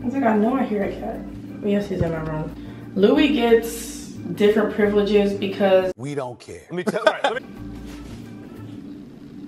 I was like, I know I hear a cat. Yes, he's in my room. Louis gets different privileges because we don't care.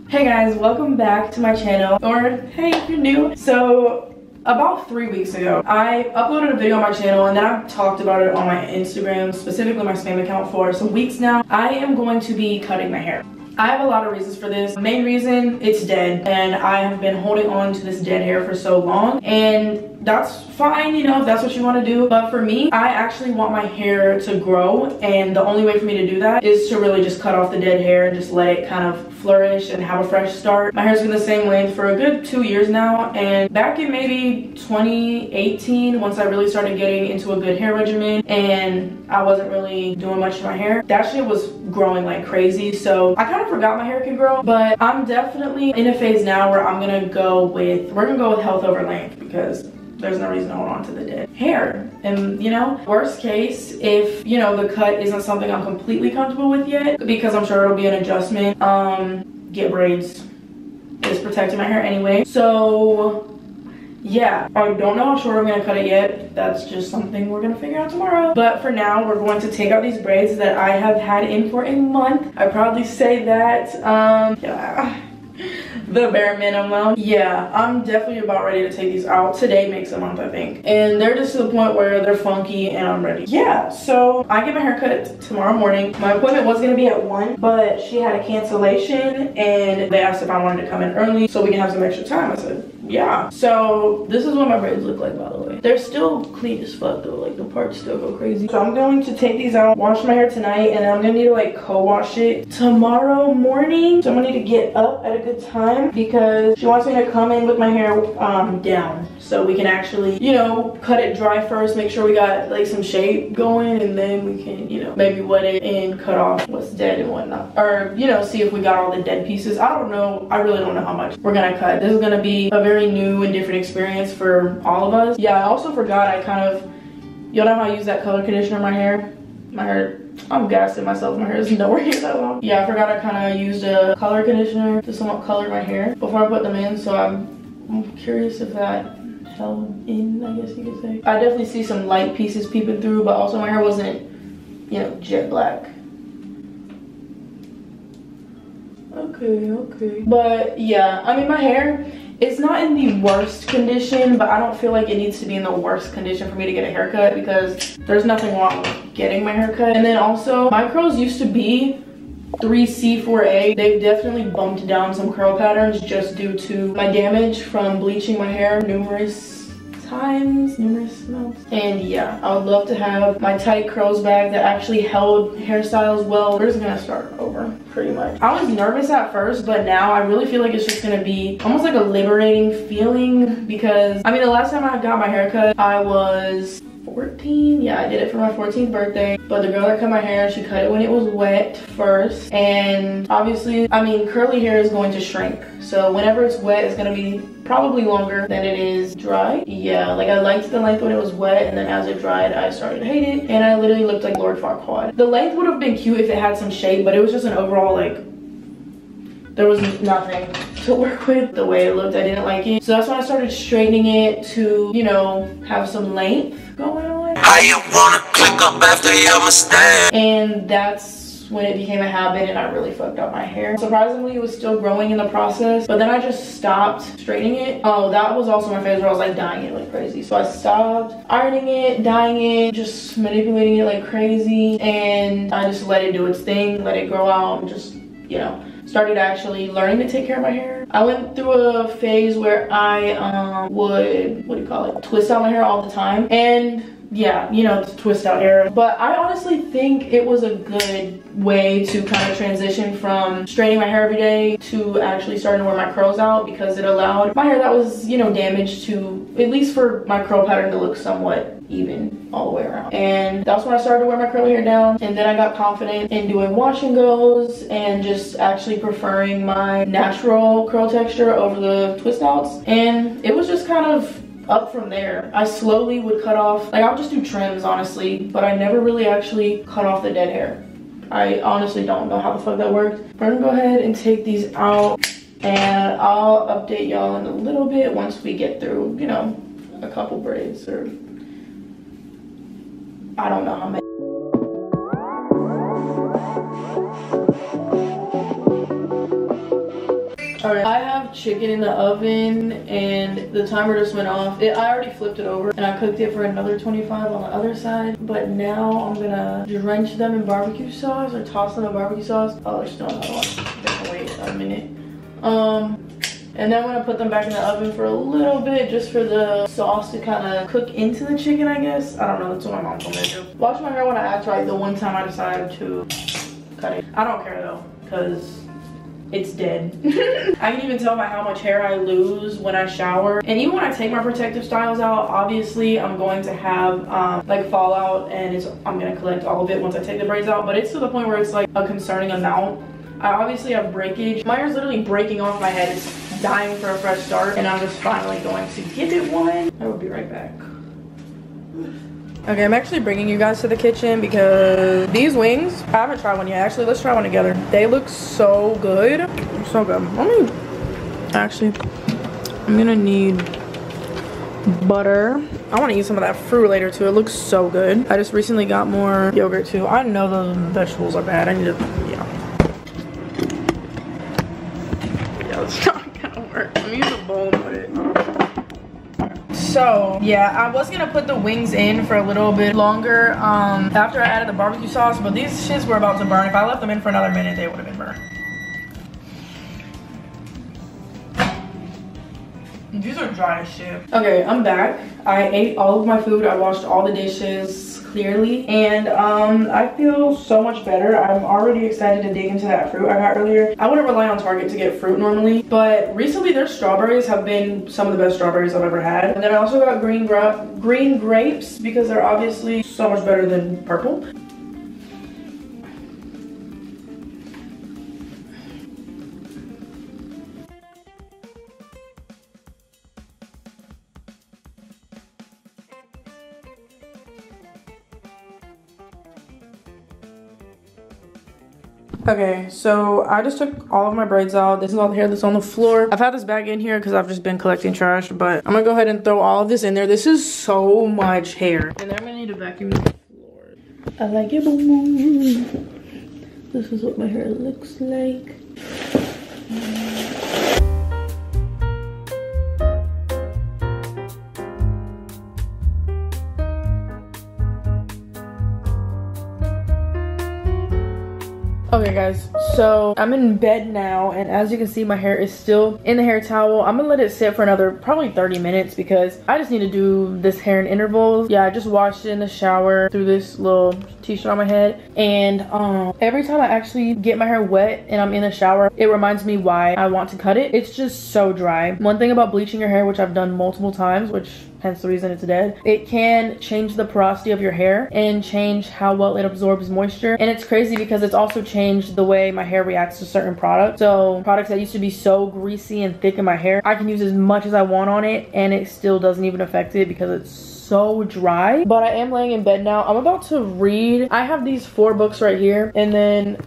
Hey guys, welcome back to my channel, or hey if you're new. So about 3 weeks ago, I uploaded a video on my channel and then I've talked about it on my Instagram, specifically my spam account, for some weeks now. I am going to be cutting my hair. I have a lot of reasons for this. The main reason, it's dead, and I have been holding on to this dead hair for so long, and that's fine, you know, if that's what you want to do. But for me, I actually want my hair to grow, and the only way for me to do that is to really just cut off the dead hair and just let it kind of flourish and have a fresh start. My hair's been the same length for a good 2 years now, and back in maybe 2018, once I really started getting into a good hair regimen and I wasn't really doing much to my hair, that shit was growing like crazy. So I kind of forgot my hair could grow, but I'm definitely in a phase now where we're gonna go with health over length, because there's no reason to hold on to the dead hair. And you know, worst case, if you know the cut isn't something I'm completely comfortable with yet, because I'm sure it'll be an adjustment, get braids. It's protecting my hair anyway. So yeah, I don't know how short I'm gonna cut it yet. That's just something we're gonna figure out tomorrow. But for now, we're going to take out these braids that I have had in for a month. I proudly say that. Yeah, the bare minimum. Yeah, I'm definitely about ready to take these out. Today makes a month, I think. And they're just to the point where they're funky and I'm ready. Yeah, so I get my hair cut tomorrow morning. My appointment was gonna be at 1, but she had a cancellation and they asked if I wanted to come in early so we can have some extra time. I said, yeah. So this is what my braids look like, by the way. They're still clean as fuck though, like the parts still go crazy. So I'm going to take these out, wash my hair tonight, and I'm gonna need to like co-wash it tomorrow morning. So I'm gonna need to get up at a good time because she wants me to come in with my hair down, so we can actually, you know, cut it dry first, make sure we got like some shape going, and then we can, you know, maybe wet it and cut off what's dead and whatnot, or you know, see if we got all the dead pieces. I don't know, I really don't know how much we're gonna cut. This is gonna be a very new and different experience for all of us. Yeah, I also forgot, I kind of, y'all know how I use that color conditioner in my hair? My hair, I'm gassing myself, my hair is nowhere near that long. Yeah, I forgot I kind of used a color conditioner to somewhat color my hair before I put them in, so I'm curious if that held in, I guess you could say. I definitely see some light pieces peeping through, but also my hair wasn't, you know, jet black. Okay. But yeah, I mean, my hair, it's not in the worst condition, but I don't feel like it needs to be in the worst condition for me to get a haircut, because there's nothing wrong with getting my haircut. And then also, my curls used to be 3C, 4A. They've definitely bumped down some curl patterns just due to my damage from bleaching my hair numerous amounts. And yeah, I would love to have my tight curls back that actually held hairstyles well. We're just gonna start over pretty much. I was nervous at first, but now I really feel like it's just gonna be almost like a liberating feeling, because I mean, the last time I got my hair cut, I was 14. Yeah, I did it for my 14th birthday, but the girl that cut my hair, she cut it when it was wet first, and obviously, I mean, curly hair is going to shrink, so whenever it's wet, it's gonna be probably longer than it is dry. Yeah, like I liked the length when it was wet, and then as it dried, I started to hate it, and I literally looked like Lord Farquaad. The length would have been cute if it had some shape, but it was just an overall, like, there was nothing to work with. The way it looked, I didn't like it. So that's when I started straightening it to, you know, have some length going on. How you wanna click up after your mistake? And that's when it became a habit, and I really fucked up my hair. Surprisingly, it was still growing in the process, but then I just stopped straightening it. Oh, that was also my phase where I was like dyeing it like crazy. So I stopped ironing it, dyeing it, just manipulating it like crazy, and I just let it do its thing, let it grow out, and just, you know, started actually learning to take care of my hair. I went through a phase where I would, what do you call it, twist out my hair all the time. And yeah, you know, twist out hair. But I honestly think it was a good way to kind of transition from straightening my hair every day to actually starting to wear my curls out, because it allowed my hair that was, you know, damaged to, at least for my curl pattern, to look somewhat even all the way around. And that's when I started to wear my curly hair down, and then I got confident in doing wash and goes and just actually preferring my natural curl texture over the twist outs, and it was just kind of up from there. I slowly would cut off, like I would just do trims honestly, but I never really actually cut off the dead hair. I honestly don't know how the fuck that worked. We're gonna go ahead and take these out, and I'll update y'all in a little bit once we get through, you know, a couple braids, or I don't know how many. Alright, I have chicken in the oven and the timer just went off. I already flipped it over and I cooked it for another 25 on the other side. But now I'm gonna drench them in barbecue sauce or toss them in barbecue sauce. Oh, there's still another one. Just wait a minute. And then I'm gonna put them back in the oven for a little bit just for the sauce to kind of cook into the chicken, I guess. I don't know, that's what my mom told me to do. Watch my hair when I act right the one time I decided to cut it. I don't care though, because it's dead. I can even tell by how much hair I lose when I shower. And even when I take my protective styles out, obviously I'm going to have like fallout, and I'm gonna collect all of it once I take the braids out, but it's to the point where it's like a concerning amount. I obviously have breakage. My hair's literally breaking off my head. It's dying for a fresh start, and I'm just finally going to give it one. I will be right back. Okay, I'm actually bringing you guys to the kitchen because these wings, I haven't tried one yet. Actually, let's try one together. They look so good. So good. I'm gonna need butter. I want to eat some of that fruit later too. It looks so good. I just recently got more yogurt too. I know the vegetables are bad. I need to, yeah, it's not gonna work. Let me use a bowl and put it. So yeah, I was gonna put the wings in for a little bit longer after I added the barbecue sauce, but these shits were about to burn. If I left them in for another minute, they would have been burned. These are dry as shit. Okay, I'm back. I ate all of my food. I washed all the dishes clearly, and I feel so much better. I'm already excited to dig into that fruit I got earlier. I wouldn't rely on Target to get fruit normally, but recently their strawberries have been some of the best strawberries I've ever had. And then I also got green grapes because they're obviously so much better than purple. Okay, so I just took all of my braids out. This is all the hair that's on the floor. I've had this bag in here because I've just been collecting trash, but I'm gonna go ahead and throw all of this in there. This is so much hair. And then I'm gonna need to vacuum the floor. I like it. This is what my hair looks like. Okay guys, so I'm in bed now, and as you can see, my hair is still in the hair towel. I'm gonna let it sit for another probably 30 minutes because I just need to do this hair in intervals. Yeah, I just washed it in the shower, threw this little t-shirt on my head, and every time I actually get my hair wet and I'm in the shower, it reminds me why I want to cut it. It's just so dry. One thing about bleaching your hair, which I've done multiple times, which hence the reason it's dead, it can change the porosity of your hair and change how well it absorbs moisture. And it's crazy because it's also changed the way my hair reacts to certain products. So products that used to be so greasy and thick in my hair, I can use as much as I want on it and it still doesn't even affect it because it's so dry. But I am laying in bed now. I'm about to read. I have these 4 books right here, and then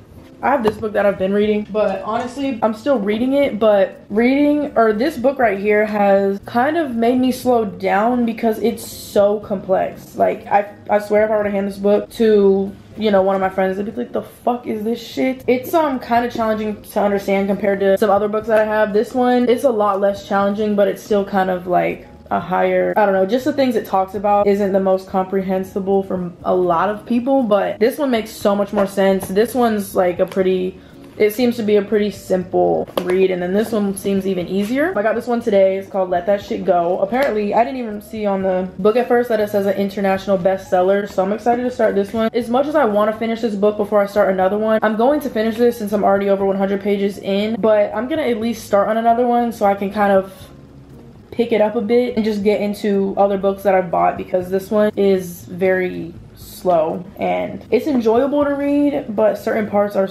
I have this book that I've been reading, but honestly, I'm still reading it, but this book right here has kind of made me slow down because it's so complex. Like, I swear if I were to hand this book to, you know, one of my friends, they'd be like, the fuck is this shit? It's kind of challenging to understand compared to some other books that I have. This one, it's a lot less challenging, but it's still kind of like a higher, I don't know, just the things it talks about isn't the most comprehensible for a lot of people, but this one makes so much more sense. This one's like it seems to be a pretty simple read, and then this one seems even easier. I got this one today. It's called Let That Shit Go. Apparently, I didn't even see on the book at first that it says an international bestseller, so I'm excited to start this one. As much as I want to finish this book before I start another one, I'm going to finish this since I'm already over 100 pages in, but I'm gonna at least start on another one so I can kind of pick it up a bit and just get into other books that I've bought, because this one is very slow and it's enjoyable to read, but certain parts are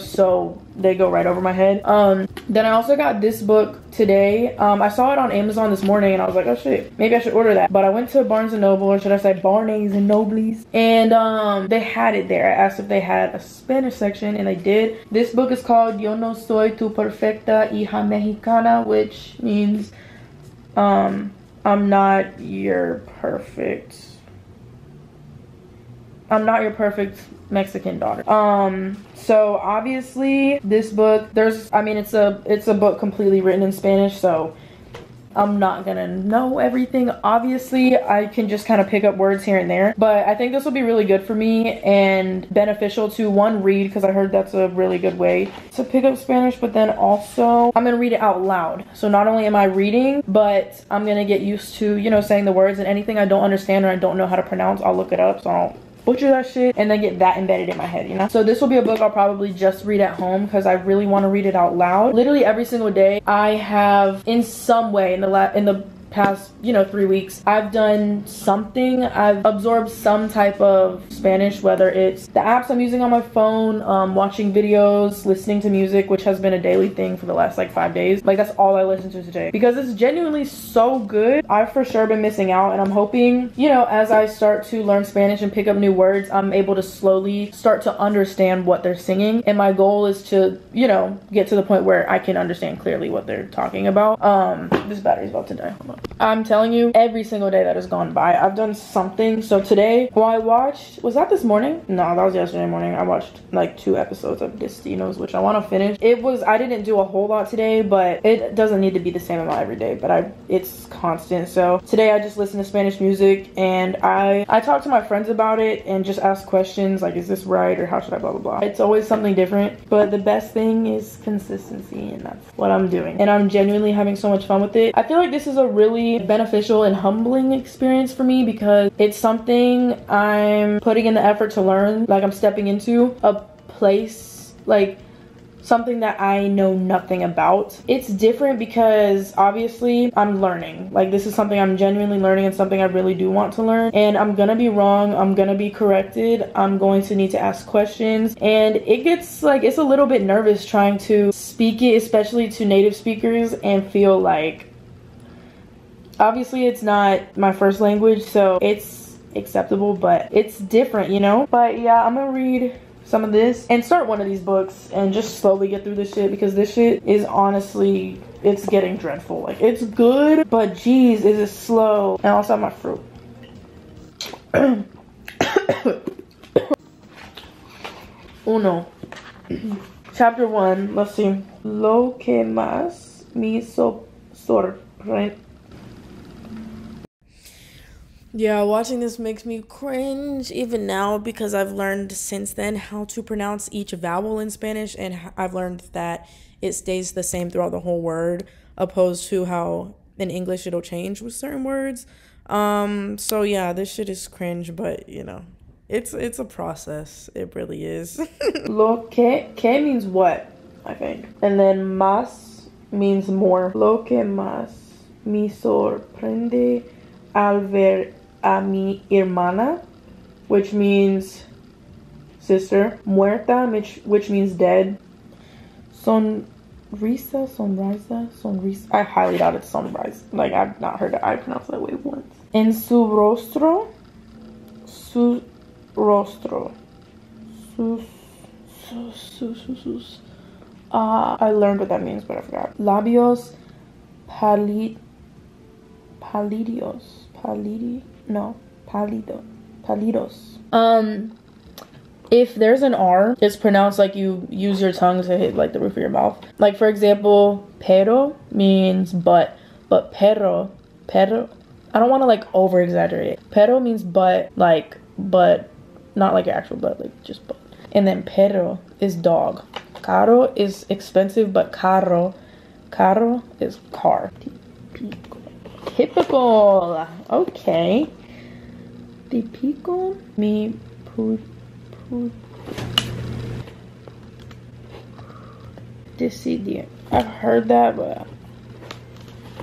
they go right over my head. Then I also got this book today. I saw it on Amazon this morning and I was like, oh shit, maybe I should order that. But I went to Barnes & Noble, or should I say Barnes and Nobles, and they had it there. I asked if they had a Spanish section, and they did. This book is called Yo No Soy Tu Perfecta Hija Mexicana, which means I'm I'm not your perfect Mexican daughter. So obviously this book, it's a book completely written in Spanish, so I'm not gonna know everything. Obviously, I can just kind of pick up words here and there, but I think this will be really good for me and beneficial to, one, read, because I heard that's a really good way to pick up Spanish, but then also I'm gonna read it out loud. So not only am I reading, but I'm gonna get used to, you know, saying the words, and anything I don't understand or I don't know how to pronounce, I'll look it up so I don't butcher that shit and then get that embedded in my head, you know? So this will be a book I'll probably just read at home because I really want to read it out loud. Literally every single day I have, in some way, in the past, you know, 3 weeks, I've done something. I've absorbed some type of Spanish, whether it's the apps I'm using on my phone, watching videos, listening to music, which has been a daily thing for the last like 5 days. Like, that's all I listen to today because it's genuinely so good. I've for sure been missing out, and I'm hoping, you know, as I start to learn Spanish and pick up new words, I'm able to slowly start to understand what they're singing. And my goal is to, you know, get to the point where I can understand clearly what they're talking about. This battery's about to die. Hold on. I'm telling you, every single day that has gone by, I've done something. So today, well, I watched, was that this morning? No, that was yesterday morning. I watched like 2 episodes of Destinos, which I want to finish. I didn't do a whole lot today, but it doesn't need to be the same amount every day, but it's constant. So today I just listened to Spanish music, and I talked to my friends about it and just asked questions like, is this right, or how should I blah blah blah. It's always something different, but the best thing is consistency, and that's what I'm doing, and I'm genuinely having so much fun with it. I feel like this is a really beneficial and humbling experience for me because it's something I'm putting in the effort to learn. Like, I'm stepping into a place, like something that I know nothing about. It's different because obviously I'm learning. Like, this is something I'm genuinely learning and something I really do want to learn, and I'm gonna be wrong, I'm gonna be corrected, I'm going to need to ask questions, and it gets like, it's a little bit nervous trying to speak it, especially to native speakers, and feel like, obviously it's not my first language, so it's acceptable, but it's different, you know? But yeah, I'm gonna read some of this and start one of these books and just slowly get through this shit, because this shit is honestly, it's getting dreadful. Like, it's good, but geez, is it slow. And I also have my fruit. Uno. Chapter 1, let's see. Lo que más me sorprende. Yeah, watching this makes me cringe even now, because I've learned since then how to pronounce each vowel in Spanish, and I've learned that it stays the same throughout the whole word, opposed to how in English it'll change with certain words. So yeah, this shit is cringe, but you know, it's a process. It really is. Lo que means what, I think. And then más means more. Lo que más me sorprende al ver a mi hermana, which means sister. Muerta, which means dead. Sonrisa. I highly doubt it's sunrise. Like, I've not heard it. I pronounced that way once. En su rostro. I learned what that means, but I forgot. Labios palidos. If there's an R, it's pronounced like you use your tongue to hit like the roof of your mouth. Like, for example, pero means but perro, I don't want to like over exaggerate it. Pero means but, like, but not like actual but, like just but. And then perro is dog. Caro is expensive, but carro is car. Typical. Okay. Típico. Me decidir. I've heard that, but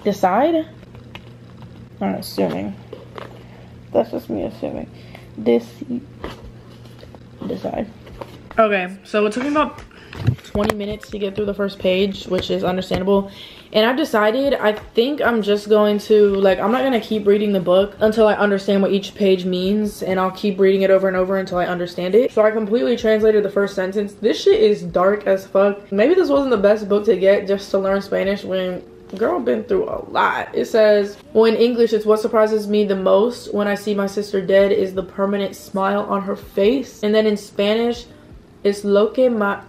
decide? I'm assuming. That's just me assuming. Decide. Okay, so it took me about 20 minutes to get through the first page, which is understandable. And I've decided, I think I'm just going to, like, I'm not going to keep reading the book until I understand what each page means, and I'll keep reading it over and over until I understand it. So I completely translated the first sentence. This shit is dark as fuck. Maybe this wasn't the best book to get just to learn Spanish when Girl been through a lot. It says, well, in English, it's what surprises me the most when I see my sister dead is the permanent smile on her face. And then in Spanish, it's lo que más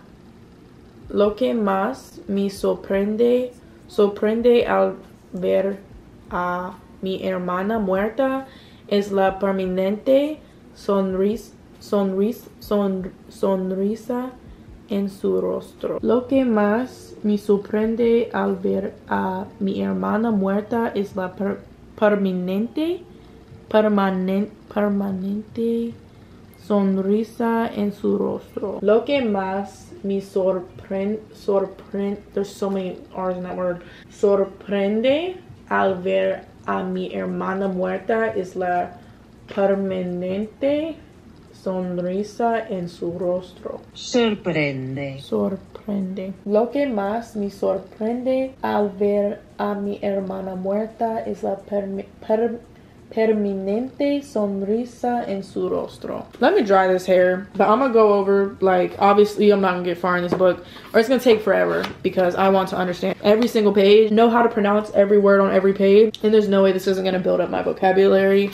me sorprende al ver a mi hermana muerta es la permanente sonrisa en su rostro. Lo que más me sorprende al ver a mi hermana muerta es la permanente sonrisa en su rostro. Lo que más me sorprende, there's so many R's in that word. Sorprende al ver a mi hermana muerta es la permanente sonrisa en su rostro. Sorprende. Lo que más me sorprende al ver a mi hermana muerta es la permanente sonrisa en su rostro. Let me dry this hair, but I'm gonna go over, like, obviously I'm not gonna get far in this book, or it's gonna take forever because I want to understand every single page, know how to pronounce every word on every page, and there's no way this isn't gonna build up my vocabulary.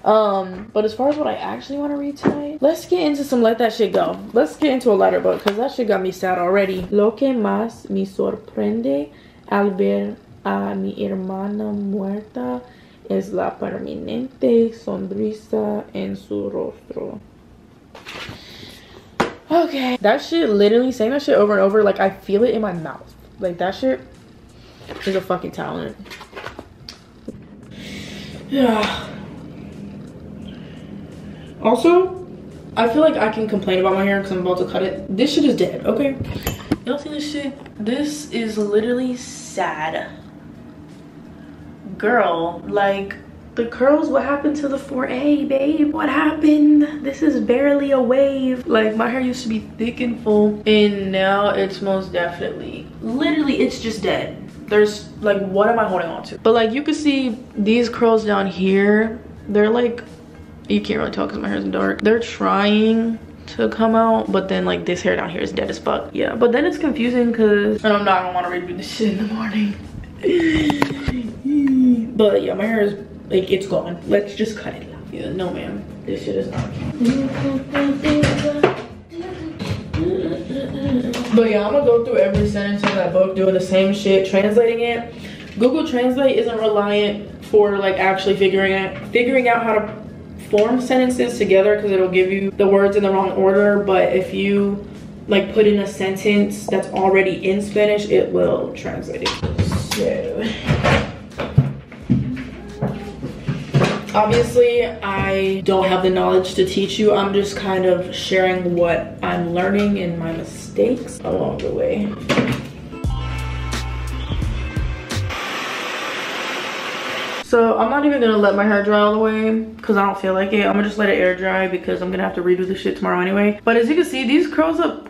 But as far as what I actually want to read tonight, let's get into some let that shit go. Let's get into a lighter book because that shit got me sad already. Lo que más me sorprende al ver a mi hermana muerta es la permanente sonrisa en su rostro. Okay, that shit, literally saying that shit over and over, like I feel it in my mouth. Like that shit is a fucking talent. Yeah. Also, I feel like I can complain about my hair because I'm about to cut it. This shit is dead, okay? Y'all see this shit? This is literally sad. Girl, like, the curls, what happened to the 4A, babe? What happened? This is barely a wave. Like, my hair used to be thick and full, and now it's most definitely, literally, it's just dead. There's, like, what am I holding on to? But, like, you can see these curls down here, they're, like, you can't really tell because my hair's dark. They're trying to come out, but then like this hair down here is dead as fuck. Yeah, but then it's confusing because I'm not gonna want to redo this shit in the morning. But yeah, my hair is like, it's gone. Let's just cut it. Yeah, no ma'am, this shit is not. But yeah, I'm gonna go through every sentence of that book, doing the same shit, translating it. Google Translate isn't reliant for like actually figuring out how to form sentences together because it'll give you the words in the wrong order, but if you like put in a sentence that's already in Spanish, it will translate it. So obviously I don't have the knowledge to teach you. I'm just kind of sharing what I'm learning and my mistakes along the way. So I'm not even gonna let my hair dry all the way because I don't feel like it. I'm gonna just let it air dry because I'm gonna have to redo this shit tomorrow anyway. But as you can see, these curls up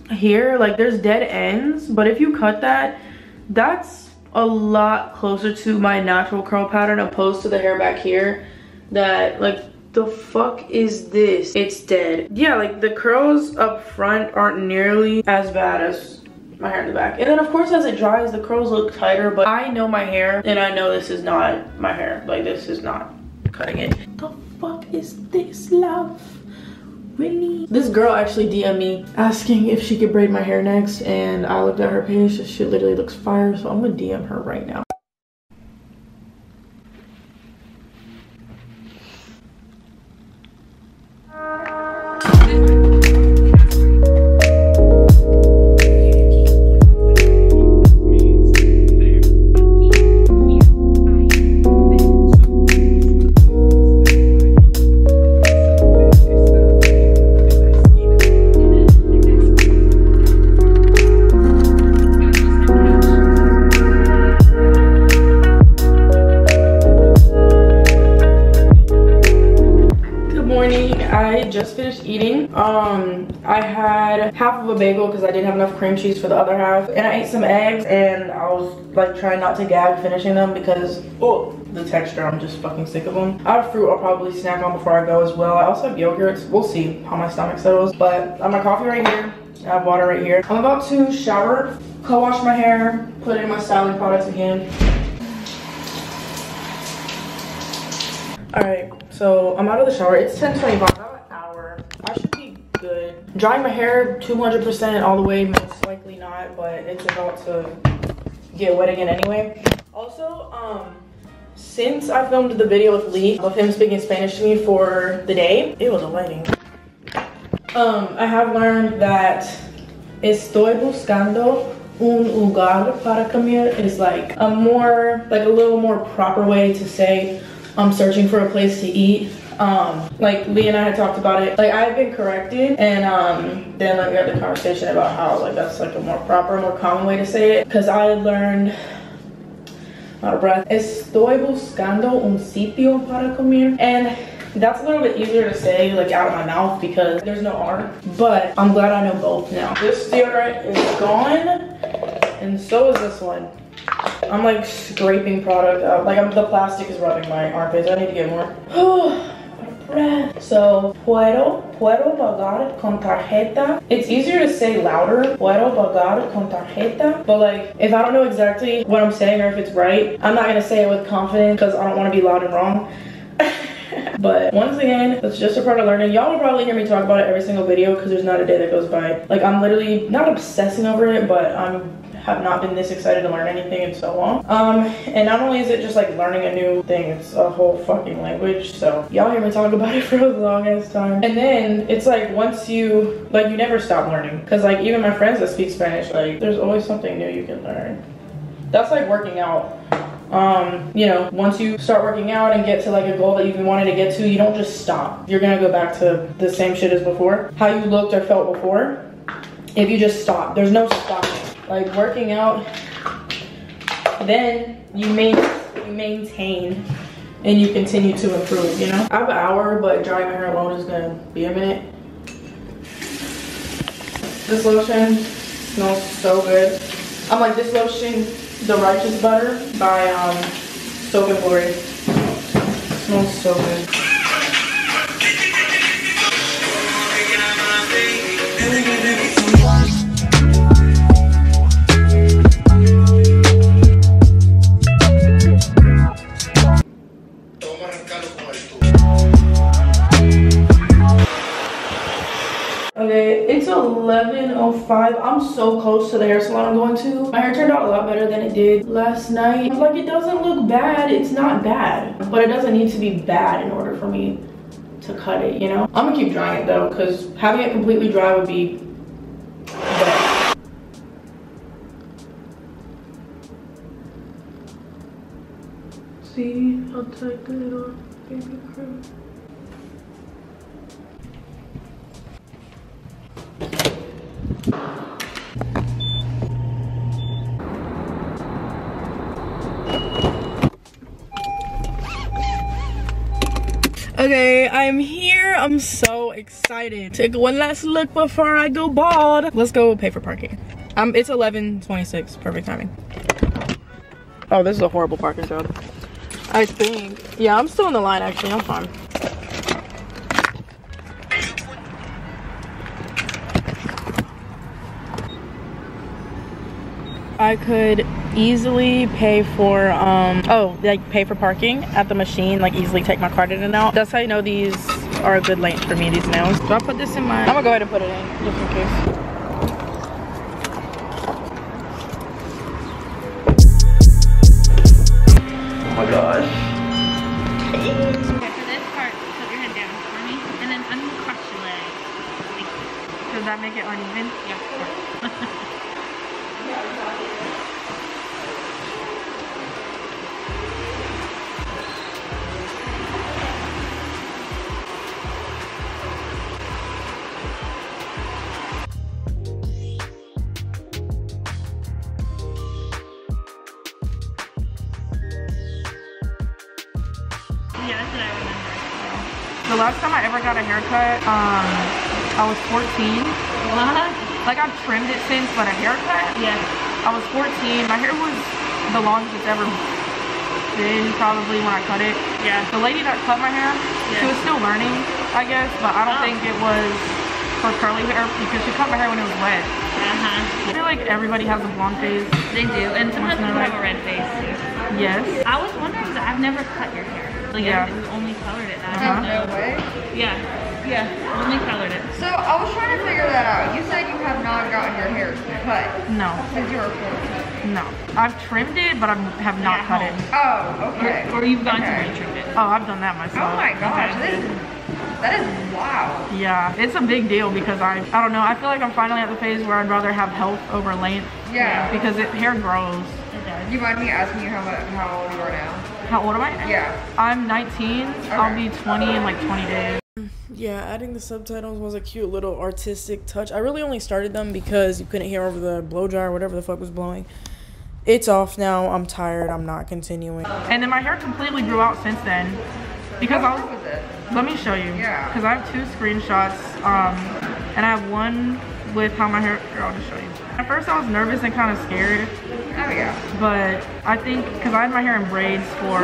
here, like there's dead ends, but if you cut that, that's a lot closer to my natural curl pattern opposed to the hair back here that, like, the fuck is this? It's dead. Yeah, like the curls up front aren't nearly as bad as my hair in the back. And then of course as it dries, the curls look tighter, but I know my hair and I know this is not my hair. Like this is not cutting it. The fuck is this, love? Really? This girl actually DM'd me asking if she could braid my hair next, and I looked at her page. She literally looks fire, so I'm gonna DM her right now. Just finished eating. I had half of a bagel because I didn't have enough cream cheese for the other half, and I ate some eggs, and I was like trying not to gag finishing them because the texture, I'm just fucking sick of them. I have fruit I'll probably snack on before I go as well. I also have yogurts. We'll see how my stomach settles, but I have my coffee right here. I have water right here. I'm about to shower co-wash my hair, put it in my styling products again. Alright, so I'm out of the shower. It's 10:25. I have an hour. I should be good. Drying my hair 200% all the way, most likely not, but it's about to get wet again anyway. Also, since I filmed the video with Lee of him speaking Spanish to me for the day, it was a lighting. I have learned that estoy buscando un lugar para comer is like a little more proper way to say I'm searching for a place to eat. Like Lee and I had talked about it. Like I've been corrected, and then like we had the conversation about how like that's like a more proper, more common way to say it. Cause I learned, out of breath, estoy buscando un sitio para comer, and that's a little bit easier to say like out of my mouth because there's no R. But I'm glad I know both now. This deodorant is gone, and so is this one. I'm like scraping product out. Like the plastic is rubbing my armpits. I need to get more. Breath. So, puedo pagar con tarjeta. It's easier to say louder. Puedo pagar con tarjeta. But like, if I don't know exactly what I'm saying or if it's right, I'm not gonna say it with confidence because I don't want to be loud and wrong. But once again, that's just a part of learning. Y'all will probably hear me talk about it every single video because there's not a day that goes by. Like I'm literally not obsessing over it, but have not been this excited to learn anything in so long. And not only is it just like learning a new thing, it's a whole fucking language. So y'all hear me talk about it for a long ass time. And then it's like once you never stop learning. Cause like even my friends that speak Spanish, like there's always something new you can learn. That's like working out. You know, once you start working out and get to like a goal that you've been wanting to get to, you don't just stop. You're gonna go back to the same shit as before. How you looked or felt before. If you just stop, there's no stopping. Like working out, then you maintain and you continue to improve, you know? I have an hour, but drying my hair alone is gonna be a minute. This lotion smells so good. I'm like, this lotion, the Righteous Butter by Soap and Glory. Smells so good. Okay, it's 11:05. I'm so close to the hair salon I'm going to. My hair turned out a lot better than it did last night. Like, it doesn't look bad. It's not bad, but it doesn't need to be bad in order for me to cut it, you know? I'm gonna keep drying it though, because having it completely dry would be better. See how tight the little baby crew. Okay, I'm here. I'm so excited. Take one last look before I go bald. Let's go pay for parking. It's 11:26, perfect timing. Oh, this is a horrible parking job. I think. Yeah, I'm still in the line actually, I'm fine. I could easily pay for pay for parking at the machine, like easily take my card in and out. That's how you know these are a good length for me, these nails. Do I put this in my, I'm gonna go ahead and put it in just in case. Oh my gosh. Okay, for this part, put your head down for me and then uncross your leg. Does that make it uneven? Yeah. Yeah, that's what I remember. The last time I ever got a haircut, I was 14. What? Like I've trimmed it since, but a haircut? Yeah. I was 14. My hair was the longest it's ever been, probably, when I cut it. Yeah. The lady that cut my hair, she was still learning, I guess, but I don't think it was for curly hair because she cut my hair when it was wet. Uh-huh. I feel like everybody has a blonde face. They do, and sometimes people have a red face too. Yes. I was wondering because I've never cut your hair. Like, Yeah. we only colored it now. No way. Yeah. Yeah, only colored it. So I was trying to figure that out. You said you have not gotten your hair cut No. since you were 14. No. I've trimmed it, but I have not cut it. Oh, okay. Or you've gone to Okay. and trimmed it. Oh, I've done that myself. Oh my gosh, that is wow. Yeah, it's a big deal because I don't know, I feel like I'm finally at the phase where I'd rather have health over length. Yeah. Because hair grows. Do you mind me asking you how old you are now? How old am I? Yeah. I'm 19. Okay. I'll be 20 in like 20 days. Yeah, adding the subtitles was a cute little artistic touch. I really only started them because you couldn't hear over the blow dryer or whatever the fuck was blowing. It's off now. I'm tired. I'm not continuing. And then my hair completely grew out since then. Because How long was it? let me show you. Yeah. Because I have 2 screenshots. And I have one with how my hair, here, I'll just show you. At first I was nervous and kind of scared. Oh yeah. But I think, because I had my hair in braids for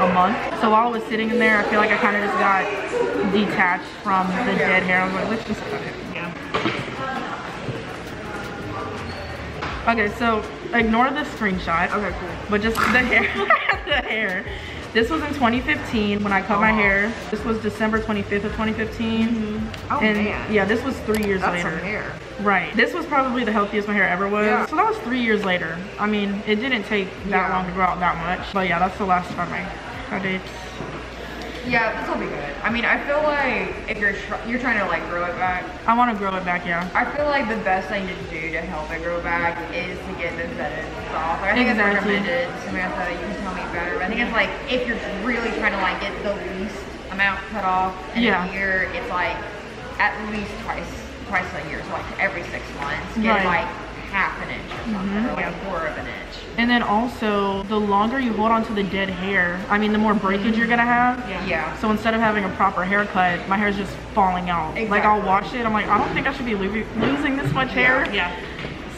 a month, so while I was sitting in there, I feel like I kind of just got detached from the dead hair. I was like, let's just cut it. Yeah. Okay, so ignore the screenshot. Okay, cool. But just the hair. The hair. This was in 2015 when I cut my hair. This was December 25th of 2015. Oh and man. yeah, this was 3 years That's later. some hair. Right. This was probably the healthiest my hair ever was. Yeah. So that was 3 years later. I mean, it didn't take that long to grow out that much. But yeah, that's the last time I cut it. Yeah, this will be good. I mean, I feel like if you're trying to like grow it back, I want to grow it back, yeah. I feel like the best thing to do to help it grow back is to get the ends off. I think it's Exactly. recommended. Samantha, you can tell me better. But I think it's like if you're really trying to like get the least amount cut off in Yeah. a year, it's like at least twice a year. So like every 6 months, get Right. like half an inch or something, or like a quarter of an inch. And then also, the longer you hold on to the dead hair, I mean, the more breakage you're gonna have. Yeah. So instead of having a proper haircut, my hair's just falling out. Like I'll Exactly. wash it, I'm like, I don't think I should be losing this much hair. Yeah.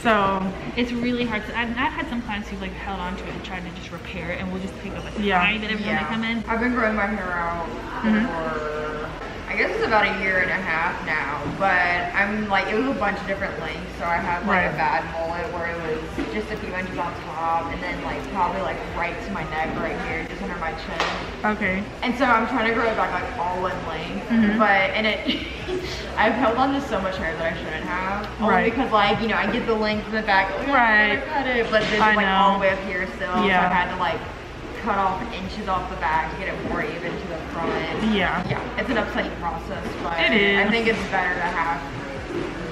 So It's really hard to, I've had some clients who've like held on to it and tried to just repair it, and we'll just pick up a Yeah. tiny bit every time they come in. I've been growing my hair out for, I guess it's about a year and a half now, but I'm like, it was a bunch of different lengths. So I had like Right. a bad mullet where it was just a few inches on top, and then like probably like right to my neck right here, just under my chin. okay. And so I'm trying to grow it back like all in length, and it, I've held on to so much hair that I shouldn't have. Only Right. because like, you know, I get the length in the back, like, Right. I cut it, but it's I like know. all the way up here still. Yeah. So I had to like cut off inches off the back to get it more even to the front. Yeah. Yeah, it's an upsetting process, but It is. I think it's better to have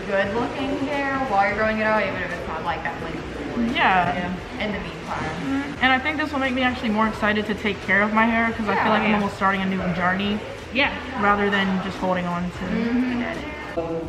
good looking hair while you're growing it out, even if it's not like that length. Yeah. In the meantime. And I think this will make me actually more excited to take care of my hair because I feel like I'm almost starting a new journey Yeah. rather than just holding on to it. So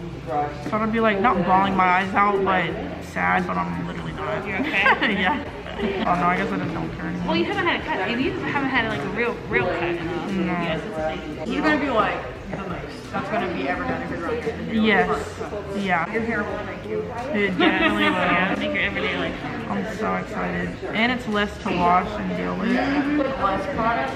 I'd be like, not bawling my eyes out, but sad, but I'm literally not. You're okay? Yeah. Oh no, I guess I just don't care anymore. Well, you haven't had a cut. You haven't had like a real cut enough. No. Yes, that's the thing. You're gonna be like the most that's gonna be ever done if you're growing your hair. Yes. Yeah. Your hair will thank you. It definitely Yeah, will. make your everyday life. I'm so excited. And it's less to wash and deal with. Less products.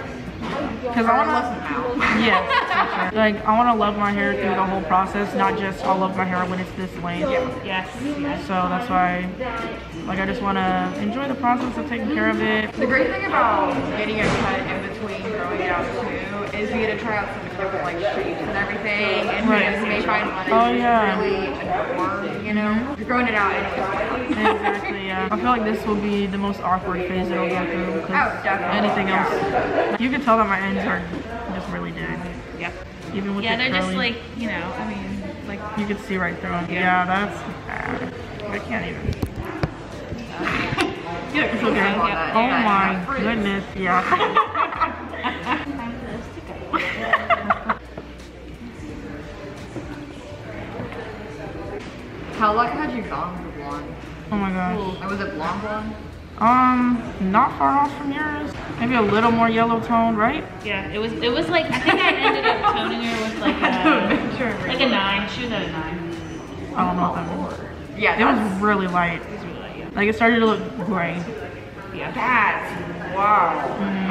Because I want less to, amount. yes, for sure. Like, I want to love my hair through the whole process, not just I'll love my hair when it's this length. Yes. So that's why, like, I just want to enjoy the process of taking care of it. The great thing about getting a cut in between growing it out too is you get to try out some different like shapes and everything, and Right. you may find one Oh, that yeah. you really adore, you know? You're growing it out and it's Exactly, yeah. I feel like this will be the most awkward phase it'll go through. Because Oh, definitely. anything else, you can tell that my ends are just really dead. Yep. Even with Yeah, the they're just curly. like, you know, I mean, like, You can see right through them. Yeah, that's bad. I can't even. It's okay. Yeah. Oh my goodness, yeah. How lucky had you gone with the blonde? Oh my gosh. Or was it blonde? Not far off from yours. Maybe a little more yellow toned, right? yeah, it was like, I think I ended up toning her with like a 9. She was at a 9. I don't know what that means. Yeah, It was really light. It was really light, yeah. Like it started to look gray. Yeah. That's wow.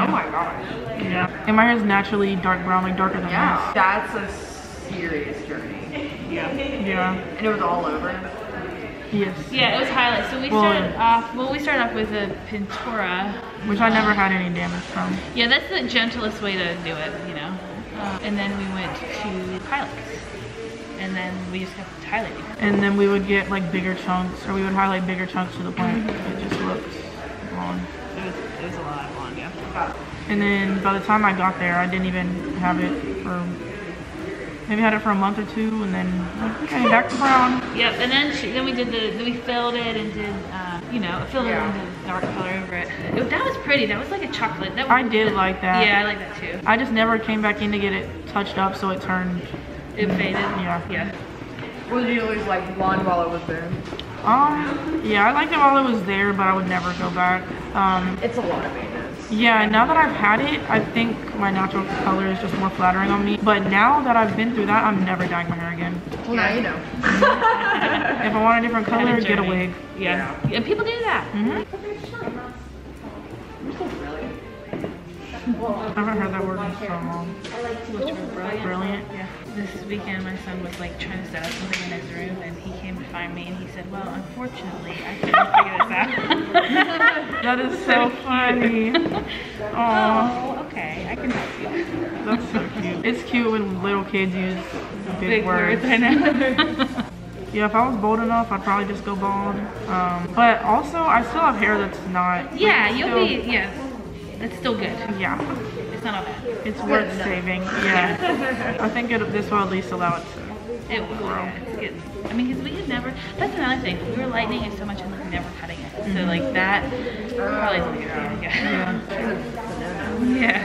Oh my gosh. Yeah. And my hair is naturally dark brown, like darker than Yeah. That's a serious journey. Yeah. this. Yeah. And it was all over. Yes. Yeah, it was highlight. So we started off. Well, we started off with a Pintura, which I never had any damage from. Yeah, that's the gentlest way to do it, you know. And then we went to highlights, and then we just kept highlighting. And then we would get like bigger chunks, or we would highlight bigger chunks to the point it just looked blonde. It was a lot of blonde, yeah. And then by the time I got there, I didn't even have it for. Maybe had it for a month or two, and then okay, back to brown. Yep, and then we filled it and did, you know, filled it into dark color over it. That was pretty. That was like a chocolate. I did like that. Yeah, I like that too. I just never came back in to get it touched up, so it turned. It faded. Yeah. Yeah. Would you always like blonde while it was there? Yeah, I liked it while it was there, but I would never go back. It's a lot of maintenance. Yeah, now that I've had it, I think my natural color is just more flattering on me. But now that I've been through that, I'm never dyeing my hair again. Well, now you know. If I want a different color, get a wig. Yeah. And people do that. I haven't heard that word in so long. Brilliant. Yeah. This weekend, my son was like trying to set up something in his room, and he came to find me, and he said, "Well, unfortunately, I couldn't figure this out." That is so funny. Oh, okay, I can help you. That's so cute. It's cute when little kids use big words. I know. Yeah, if I was bold enough, I'd probably just go bald. But also, I still have hair that's not. Yeah, that's still good. Yeah. It's not all bad. It's worth saving. Yeah. I think this will at least allow it to. It will. Yeah, it's good. I mean, because we had never. That's another thing. We were lightening it so much and like never cutting it. So like that probably is good. Yeah.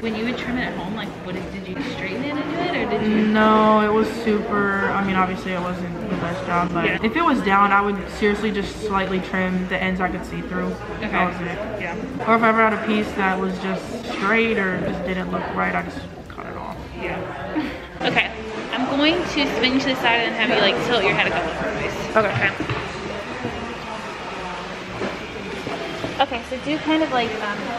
When you would trim it at home, like, did you straighten it into it, or did you? No, it was super. I mean, obviously, it wasn't the best job, but if it was down, I would seriously just slightly trim the ends I could see through. Okay. That was it. Yeah. Or if I ever had a piece that was just straight or just didn't look right, I just cut it off. Yeah. Okay. I'm going to spin you to the side and have you like tilt your head a couple of ways. Okay. Okay, so do kind of like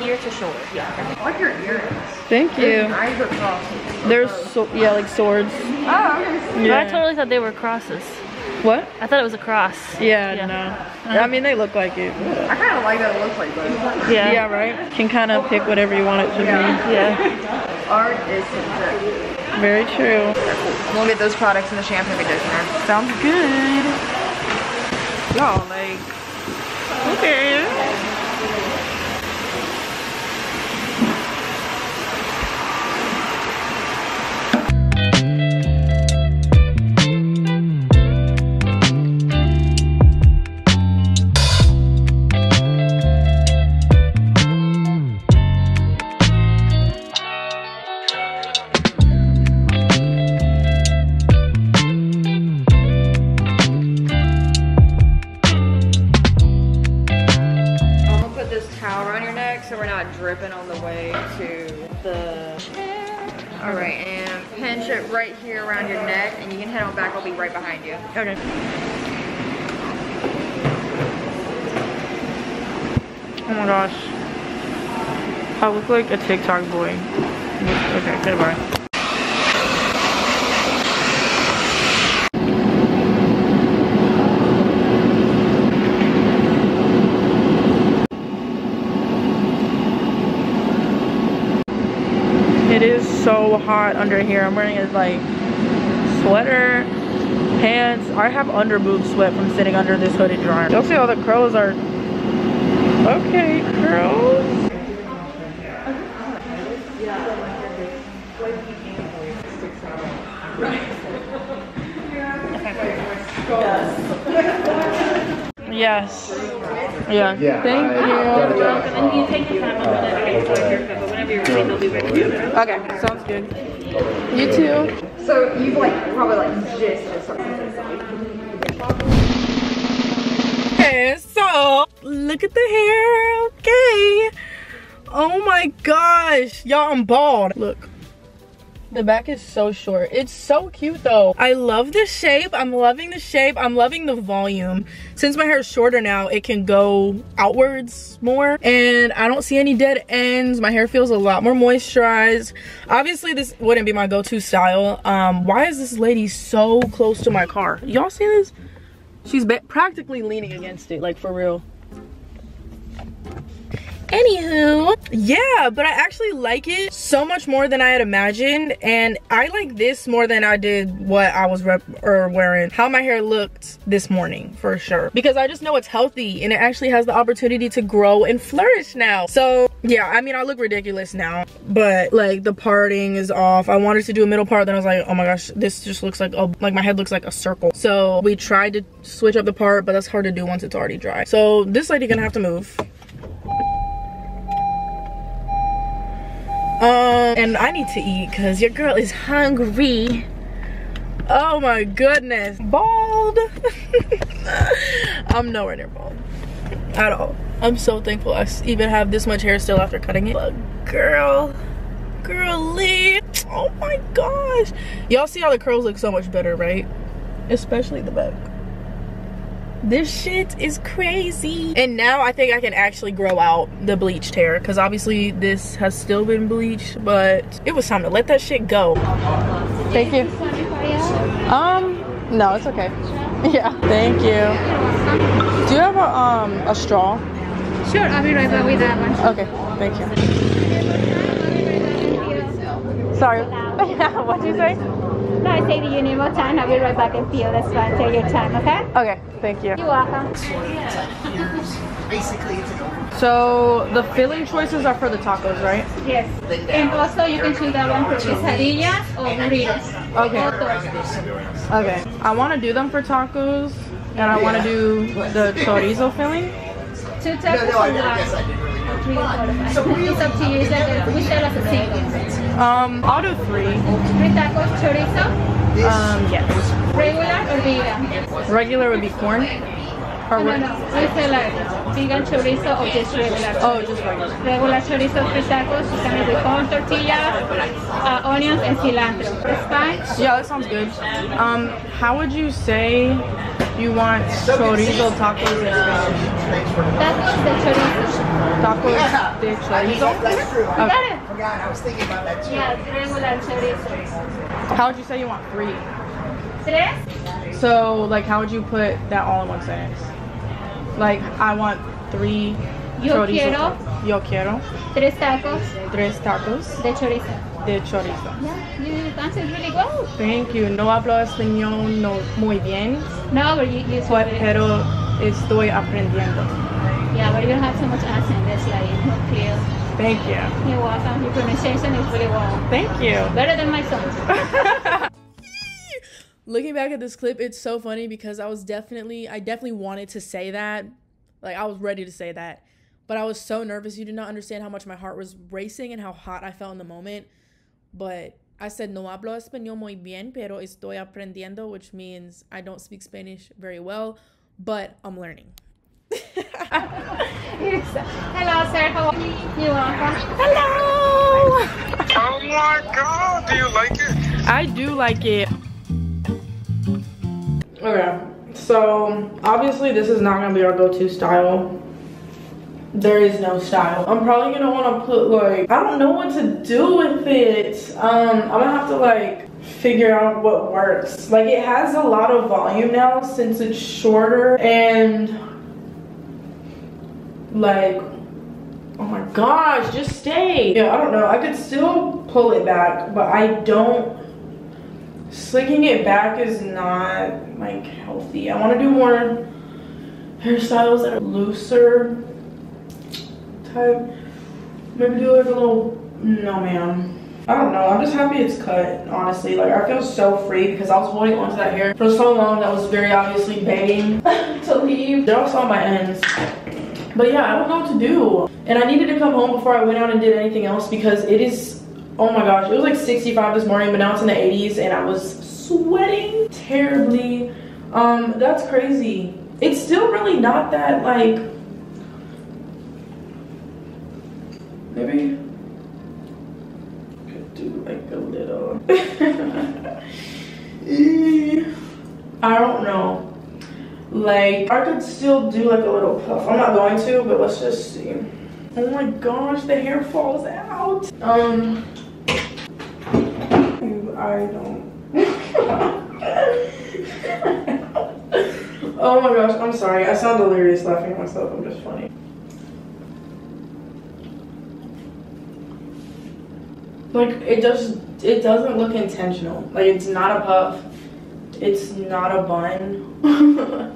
ear to shoulder. Yeah. I like your earrings. Thank you. Eyes are crossed. There's like swords. Oh, okay. Yeah. I totally thought they were crosses. What? I thought it was a cross. Yeah. No. I mean, they look like it. I kind of like that it looks like that. Yeah. Yeah, right? Can kind of pick whatever you want it to be. Yeah. Art is subjective. Very true. We'll get those products in the shampoo conditioner. Sounds good. Y'all, like, okay. So we're not dripping on the way to the chair. All right, and pinch it right here around your neck, and you can head on back. I'll be right behind you. Okay. Oh my gosh. I look like a TikTok boy. Okay, goodbye. It is so hot under here. I'm wearing a like sweater, pants. I have under boob sweat from sitting under this hooded dryer. You'll see all the curls are okay, curls. Yes. Yeah. Thank you. And you take your time on that. I get to haircut, but whenever you're ready, they'll be ready. Okay, sounds good. You too. So you've like probably like just something. Okay, so look at the hair. Okay. Oh my gosh, y'all, I'm bald. Look. The back is so short. It's so cute though. I love the shape. I'm loving the shape. I'm loving the volume. Since my hair is shorter now, it can go outwards more. And I don't see any dead ends. My hair feels a lot more moisturized. Obviously, this wouldn't be my go-to style. Why is this lady so close to my car? Y'all see this? She's practically leaning against it, like for real. Anywho, yeah, but I actually like it so much more than I had imagined, and I like this more than I did what I was wearing, how my hair looked this morning, for sure, because I just know it's healthy and it actually has the opportunity to grow and flourish now. So yeah, I mean, I look ridiculous now, but like the parting is off. I wanted to do a middle part, then I was like, oh my gosh, this just looks like my head looks like a circle. So we tried to switch up the part, but that's hard to do once it's already dry. So this lady gonna have to move. And I need to eat because your girl is hungry. Oh my goodness. Bald. I'm nowhere near bald at all. I'm so thankful I even have this much hair still after cutting it. But girly. Oh my gosh. Y'all see how the curls look so much better, right? Especially the back. This shit is crazy. And now I think I can actually grow out the bleached hair, because obviously this has still been bleached, but it was time to let that shit go. Thank you. No, it's okay. Yeah, thank you. Do you have a straw? Sure, I'll be right back with that one. Okay, thank you. Sorry. What'd you say? No, I say that you need more time. I'll be right back and feel. That's fine. Take your time, okay? Okay, thank you. You're welcome. So the filling choices are for the tacos, right? Yes. And also you can choose that one for quesadillas or burritos. Okay. Okay. I want to do them for tacos, and I want to do the chorizo filling. 2 tacos or one? It's up to you. It's like we sell as a single. I'll do 3. 3 tacos, chorizo? Yes. Regular or vegan? Regular would be corn. Or No. We sell like vegan chorizo or just regular? Oh, just regular. Regular chorizo, 3 tacos. You can with corn tortillas, onions, and cilantro. It's fine? Yeah, that sounds good. How would you say you want chorizo tacos in Spanish? Tacos de chorizo. Tacos de chorizo? You got it? I was thinking about that too. Yeah, it's regular chorizo. How would you say you want 3? 3? So, like, how would you put that all in one sentence? Like, I want 3 chorizo. Yo quiero 3 tacos 3 tacos de chorizo. de chorizo. Yeah, you answered really well. Thank you. No hablo español no muy bien, No, but you pero estoy aprendiendo. yeah, but you don't have so much accent. That's like more clear. Thank you. You're welcome. Your pronunciation is really well. Thank you. Better than my son's. Looking back at this clip, it's so funny because I definitely wanted to say that. Like, I was ready to say that. But I was so nervous. You did not understand how much my heart was racing and how hot I felt in the moment. But I said, no hablo español muy bien, pero estoy aprendiendo, which means I don't speak Spanish very well, but I'm learning. Hello, sir. How are you? You're welcome. Hello! Oh my god, do you like it? I do like it. Okay, so obviously this is not gonna be our go-to style. There is no style. I'm probably gonna wanna put like, I don't know what to do with it. I'm gonna have to like figure out what works. Like, it has a lot of volume now since it's shorter, and like, oh my gosh, just stay. Yeah, I don't know. I could still pull it back, but I don't. Slicking it back is not like healthy. I want to do more hairstyles that are looser type. Maybe do like a little, no ma'am. I don't know. I'm just happy it's cut, honestly. Like, I feel so free because I was holding onto that hair for so long that was very obviously begging to leave. They're also on my ends. But yeah, I don't know what to do. And I needed to come home before I went out and did anything else because it is, oh my gosh, it was like 65 this morning, but now it's in the 80s and I was sweating terribly. That's crazy. It's still really not that, like, maybe I could do like like a little. I don't know. Like, I could still do like a little puff. I'm not going to, but let's just see. Oh my gosh, the hair falls out. I don't. Oh my gosh, I'm sorry. I sound delirious laughing at myself. I'm just funny. Like, it doesn't look intentional. Like, it's not a puff. It's not a bun.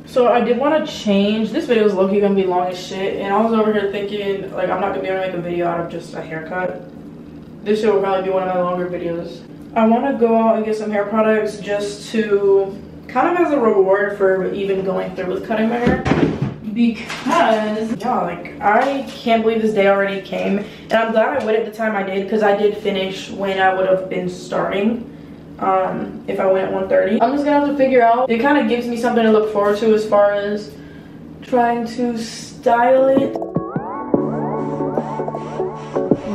So I did want to change. This video is low-key gonna be long as shit, and I was over here thinking like I'm not gonna be able to make a video out of just a haircut. This shit will probably be one of my longer videos. I want to go out and get some hair products just to kind of as a reward for even going through with cutting my hair, because yeah, like I can't believe this day already came, and I'm glad I waited the time I did because I did finish when I would have been starting. If I went at 1:30. I'm just gonna have to figure out. It kind of gives me something to look forward to as far as trying to style it.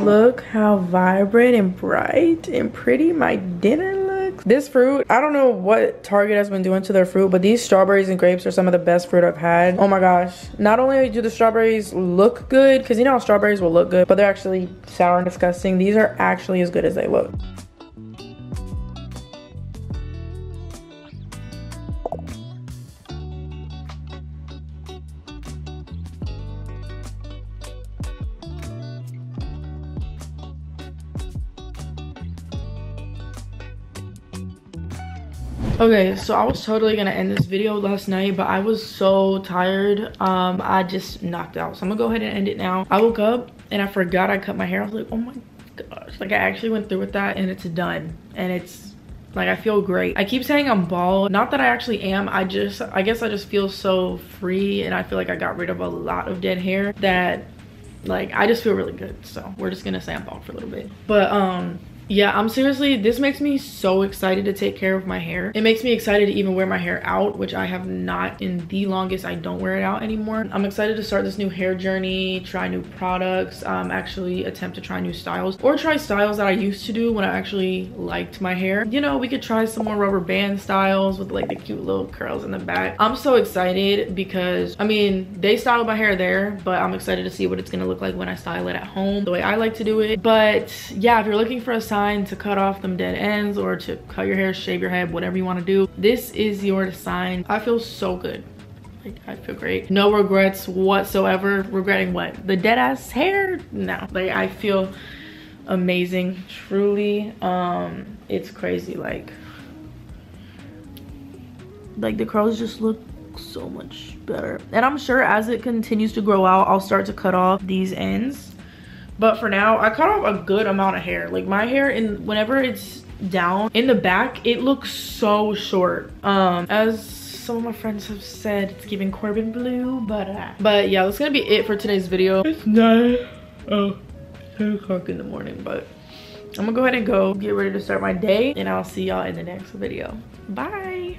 Look how vibrant and bright and pretty my dinner looks. This fruit, I don't know what Target has been doing to their fruit, but these strawberries and grapes are some of the best fruit I've had. Oh my gosh. Not only do the strawberries look good, because you know how strawberries will look good, but they're actually sour and disgusting. These are actually as good as they look. Okay, so I was totally gonna end this video last night, but I was so tired. I just knocked out. So I'm gonna go ahead and end it now. I woke up and I forgot I cut my hair. I was like, oh my gosh. Like I actually went through with that and it's done. And it's like, I feel great. I keep saying I'm bald. Not that I actually am. I guess I just feel so free, and I feel like I got rid of a lot of dead hair that like, I just feel really good. So we're just gonna say I'm bald for a little bit. But yeah, I'm seriously, this makes me so excited to take care of my hair. It makes me excited to even wear my hair out, which I have not in the longest. I don't wear it out anymore. I'm excited to start this new hair journey, try new products, actually attempt to try new styles, or try styles that I used to do when I actually liked my hair. You know, we could try some more rubber band styles with like the cute little curls in the back. I'm so excited because, I mean, they styled my hair there, but I'm excited to see what it's gonna look like when I style it at home, the way I like to do it. But yeah, if you're looking for a sign to cut off them dead ends or to cut your hair, shave your head, whatever you want to do, this is your sign. I feel so good. Like, I feel great. No regrets whatsoever. Regretting what? The dead ass hair? No. Like, I feel amazing. Truly. It's crazy. Like the curls just look so much better. And I'm sure as it continues to grow out, I'll start to cut off these ends. But for now, I cut off a good amount of hair. Like my hair, whenever it's down in the back, it looks so short. As some of my friends have said, it's giving Corbin blue, but yeah, that's gonna be it for today's video. It's 10 o'clock in the morning, but I'm gonna go ahead and get ready to start my day, and I'll see y'all in the next video. Bye.